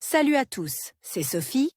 Salut à tous, c'est Sophie.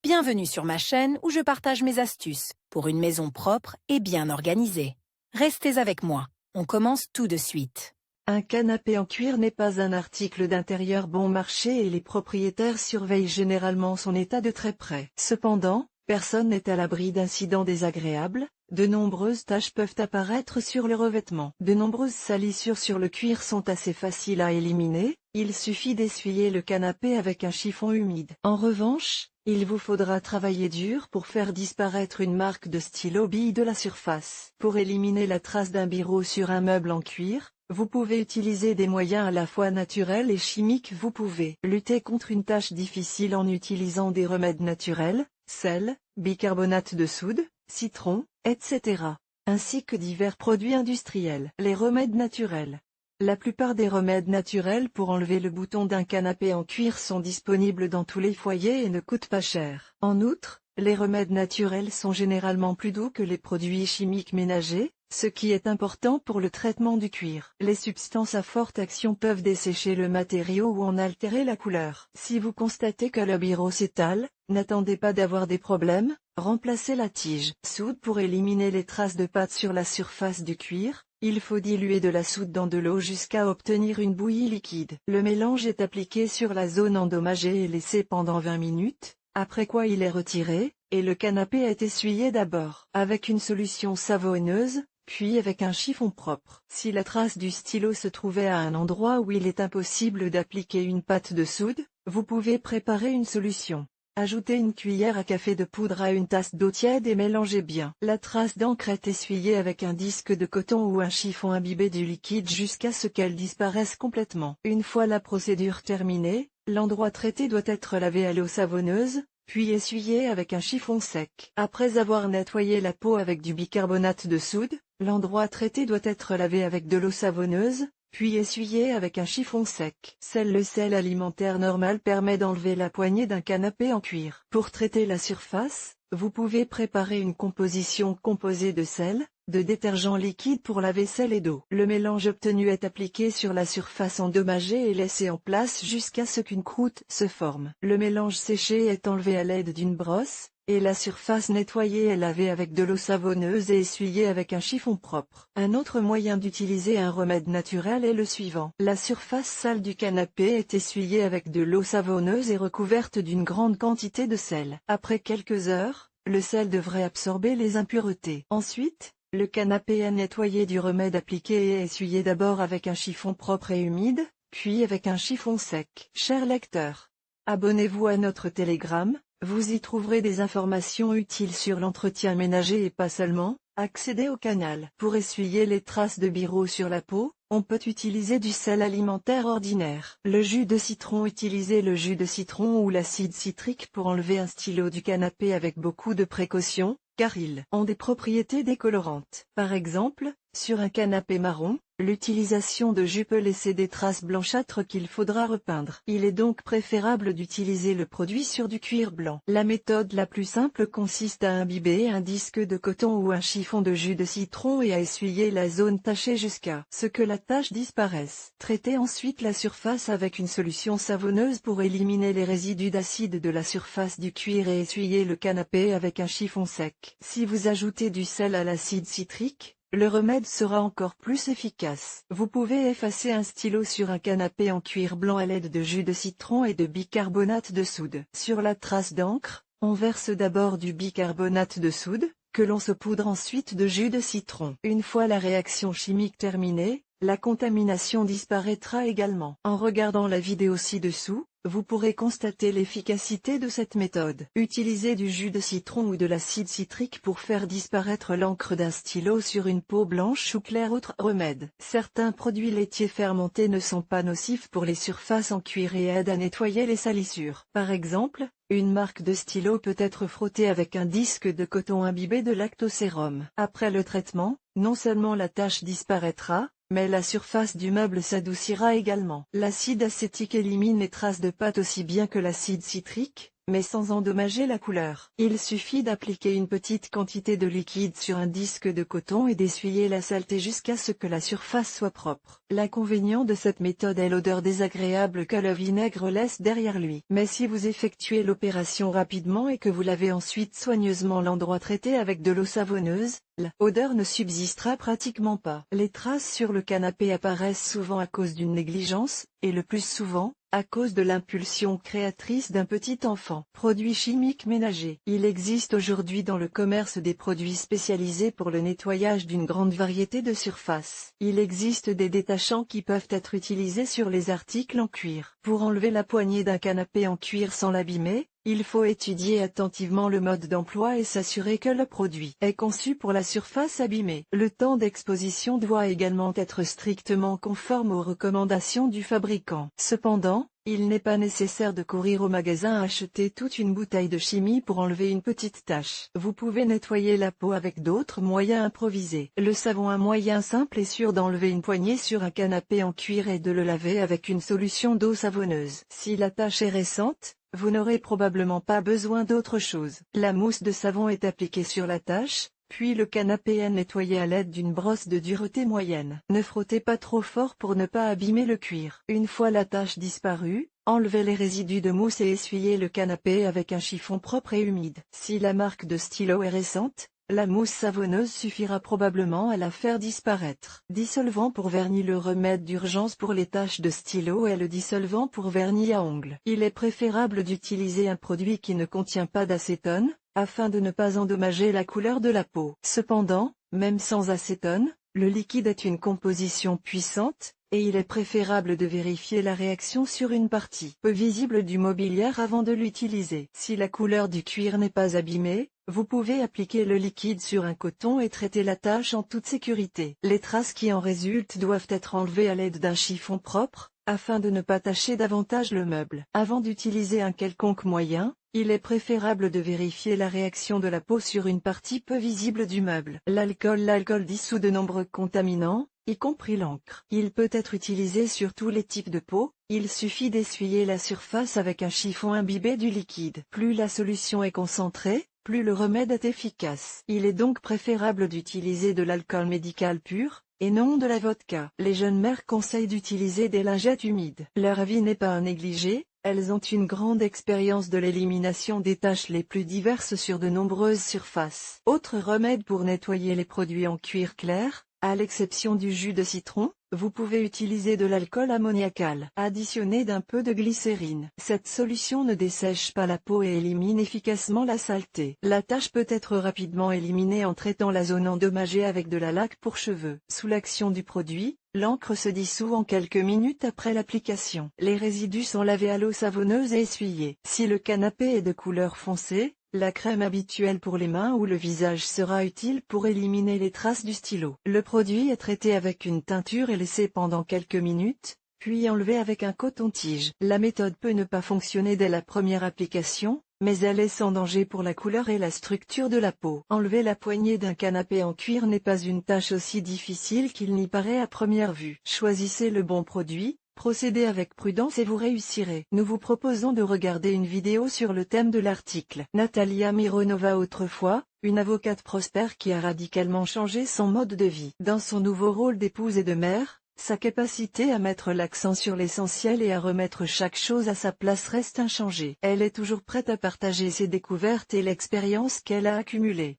Bienvenue sur ma chaîne où je partage mes astuces pour une maison propre et bien organisée. Restez avec moi, on commence tout de suite. Un canapé en cuir n'est pas un article d'intérieur bon marché et les propriétaires surveillent généralement son état de très près. Cependant, personne n'est à l'abri d'incidents désagréables. De nombreuses taches peuvent apparaître sur le revêtement. De nombreuses salissures sur le cuir sont assez faciles à éliminer, il suffit d'essuyer le canapé avec un chiffon humide. En revanche, il vous faudra travailler dur pour faire disparaître une marque de stylo bille de la surface. Pour éliminer la trace d'un biro sur un meuble en cuir, vous pouvez utiliser des moyens à la fois naturels et chimiques. Vous pouvez lutter contre une tâche difficile en utilisant des remèdes naturels, sel, bicarbonate de soude, citron, etc., ainsi que divers produits industriels. Les remèdes naturels. La plupart des remèdes naturels pour enlever le bouton d'un canapé en cuir sont disponibles dans tous les foyers et ne coûtent pas cher. En outre, les remèdes naturels sont généralement plus doux que les produits chimiques ménagers, ce qui est important pour le traitement du cuir. Les substances à forte action peuvent dessécher le matériau ou en altérer la couleur. Si vous constatez que le biro s'étale, n'attendez pas d'avoir des problèmes, remplacez la tige. Soude pour éliminer les traces de pâte sur la surface du cuir. Il faut diluer de la soude dans de l'eau jusqu'à obtenir une bouillie liquide. Le mélange est appliqué sur la zone endommagée et laissé pendant 20 minutes, après quoi il est retiré, et le canapé est essuyé d'abord avec une solution savonneuse, puis avec un chiffon propre. Si la trace du stylo se trouvait à un endroit où il est impossible d'appliquer une pâte de soude, vous pouvez préparer une solution. Ajoutez une cuillère à café de poudre à une tasse d'eau tiède et mélangez bien. La trace d'encre est essuyée avec un disque de coton ou un chiffon imbibé du liquide jusqu'à ce qu'elle disparaisse complètement. Une fois la procédure terminée, l'endroit traité doit être lavé à l'eau savonneuse, puis essuyé avec un chiffon sec. Après avoir nettoyé la peau avec du bicarbonate de soude, l'endroit traité doit être lavé avec de l'eau savonneuse, puis essuyé avec un chiffon sec. Le sel alimentaire normal permet d'enlever la poignée d'un canapé en cuir. Pour traiter la surface, vous pouvez préparer une composition composée de sel, de détergent liquide pour la vaisselle et d'eau. Le mélange obtenu est appliqué sur la surface endommagée et laissé en place jusqu'à ce qu'une croûte se forme. Le mélange séché est enlevé à l'aide d'une brosse, et la surface nettoyée est lavée avec de l'eau savonneuse et essuyée avec un chiffon propre. Un autre moyen d'utiliser un remède naturel est le suivant. La surface sale du canapé est essuyée avec de l'eau savonneuse et recouverte d'une grande quantité de sel. Après quelques heures, le sel devrait absorber les impuretés. Ensuite, le canapé est nettoyé du remède appliqué et essuyé d'abord avec un chiffon propre et humide, puis avec un chiffon sec. Chers lecteurs, abonnez-vous à notre Telegram, vous y trouverez des informations utiles sur l'entretien ménager et pas seulement. Accédez au canal. Pour essuyer les traces de biro sur la peau, on peut utiliser du sel alimentaire ordinaire. Le jus de citron. Utilisez le jus de citron ou l'acide citrique pour enlever un stylo du canapé avec beaucoup de précaution, car ils ont des propriétés décolorantes. Par exemple, sur un canapé marron, l'utilisation de jus peut laisser des traces blanchâtres qu'il faudra repeindre. Il est donc préférable d'utiliser le produit sur du cuir blanc. La méthode la plus simple consiste à imbiber un disque de coton ou un chiffon de jus de citron et à essuyer la zone tachée jusqu'à ce que la tache disparaisse. Traitez ensuite la surface avec une solution savonneuse pour éliminer les résidus d'acide de la surface du cuir et essuyer le canapé avec un chiffon sec. Si vous ajoutez du sel à l'acide citrique, le remède sera encore plus efficace. Vous pouvez effacer un stylo sur un canapé en cuir blanc à l'aide de jus de citron et de bicarbonate de soude. Sur la trace d'encre, on verse d'abord du bicarbonate de soude, que l'on saupoudre ensuite de jus de citron. Une fois la réaction chimique terminée, la contamination disparaîtra également. En regardant la vidéo ci-dessous, vous pourrez constater l'efficacité de cette méthode. Utilisez du jus de citron ou de l'acide citrique pour faire disparaître l'encre d'un stylo sur une peau blanche ou claire. Autre remède. Certains produits laitiers fermentés ne sont pas nocifs pour les surfaces en cuir et aident à nettoyer les salissures. Par exemple, une marque de stylo peut être frottée avec un disque de coton imbibé de lactosérum. Après le traitement, non seulement la tache disparaîtra, mais la surface du meuble s'adoucira également. L'acide acétique élimine les traces de pâte aussi bien que l'acide citrique, mais sans endommager la couleur. Il suffit d'appliquer une petite quantité de liquide sur un disque de coton et d'essuyer la saleté jusqu'à ce que la surface soit propre. L'inconvénient de cette méthode est l'odeur désagréable que le vinaigre laisse derrière lui. Mais si vous effectuez l'opération rapidement et que vous lavez ensuite soigneusement l'endroit traité avec de l'eau savonneuse, l'odeur ne subsistera pratiquement pas. Les traces sur le canapé apparaissent souvent à cause d'une négligence, et le plus souvent, à cause de l'impulsion créatrice d'un petit enfant. Produits chimiques ménagers. Il existe aujourd'hui dans le commerce des produits spécialisés pour le nettoyage d'une grande variété de surfaces. Il existe des détachants qui peuvent être utilisés sur les articles en cuir. Pour enlever la poignée d'un canapé en cuir sans l'abîmer, il faut étudier attentivement le mode d'emploi et s'assurer que le produit est conçu pour la surface abîmée. Le temps d'exposition doit également être strictement conforme aux recommandations du fabricant. Cependant, il n'est pas nécessaire de courir au magasin acheter toute une bouteille de chimie pour enlever une petite tache. Vous pouvez nettoyer la peau avec d'autres moyens improvisés. Le savon, un moyen simple et sûr d'enlever une poignée sur un canapé en cuir et de le laver avec une solution d'eau savonneuse. Si la tache est récente, vous n'aurez probablement pas besoin d'autre chose. La mousse de savon est appliquée sur la tache, puis le canapé est nettoyé à l'aide d'une brosse de dureté moyenne. Ne frottez pas trop fort pour ne pas abîmer le cuir. Une fois la tache disparue, enlevez les résidus de mousse et essuyez le canapé avec un chiffon propre et humide. Si la marque de stylo est récente, la mousse savonneuse suffira probablement à la faire disparaître. Dissolvant pour vernis. Le remède d'urgence pour les taches de stylo est le dissolvant pour vernis à ongles. Il est préférable d'utiliser un produit qui ne contient pas d'acétone, afin de ne pas endommager la couleur de la peau. Cependant, même sans acétone, le liquide est une composition puissante, et il est préférable de vérifier la réaction sur une partie peu visible du mobilier avant de l'utiliser. Si la couleur du cuir n'est pas abîmée, vous pouvez appliquer le liquide sur un coton et traiter la tache en toute sécurité. Les traces qui en résultent doivent être enlevées à l'aide d'un chiffon propre, afin de ne pas tacher davantage le meuble. Avant d'utiliser un quelconque moyen, il est préférable de vérifier la réaction de la peau sur une partie peu visible du meuble. L'alcool dissout de nombreux contaminants, y compris l'encre. Il peut être utilisé sur tous les types de peau, il suffit d'essuyer la surface avec un chiffon imbibé du liquide. Plus la solution est concentrée, plus le remède est efficace. Il est donc préférable d'utiliser de l'alcool médical pur, et non de la vodka. Les jeunes mères conseillent d'utiliser des lingettes humides. Leur avis n'est pas à négliger, elles ont une grande expérience de l'élimination des taches les plus diverses sur de nombreuses surfaces. Autre remède pour nettoyer les produits en cuir clair, à l'exception du jus de citron, vous pouvez utiliser de l'alcool ammoniacal additionné d'un peu de glycérine. Cette solution ne dessèche pas la peau et élimine efficacement la saleté. La tache peut être rapidement éliminée en traitant la zone endommagée avec de la laque pour cheveux. Sous l'action du produit, l'encre se dissout en quelques minutes après l'application. Les résidus sont lavés à l'eau savonneuse et essuyés. Si le canapé est de couleur foncée, la crème habituelle pour les mains ou le visage sera utile pour éliminer les traces du stylo. Le produit est traité avec une teinture et laissé pendant quelques minutes, puis enlevé avec un coton-tige. La méthode peut ne pas fonctionner dès la première application, mais elle est sans danger pour la couleur et la structure de la peau. Enlever la poignée d'un canapé en cuir n'est pas une tâche aussi difficile qu'il n'y paraît à première vue. Choisissez le bon produit. Procédez avec prudence et vous réussirez. Nous vous proposons de regarder une vidéo sur le thème de l'article. Natalia Mironova, autrefois, une avocate prospère qui a radicalement changé son mode de vie. Dans son nouveau rôle d'épouse et de mère, sa capacité à mettre l'accent sur l'essentiel et à remettre chaque chose à sa place reste inchangée. Elle est toujours prête à partager ses découvertes et l'expérience qu'elle a accumulée.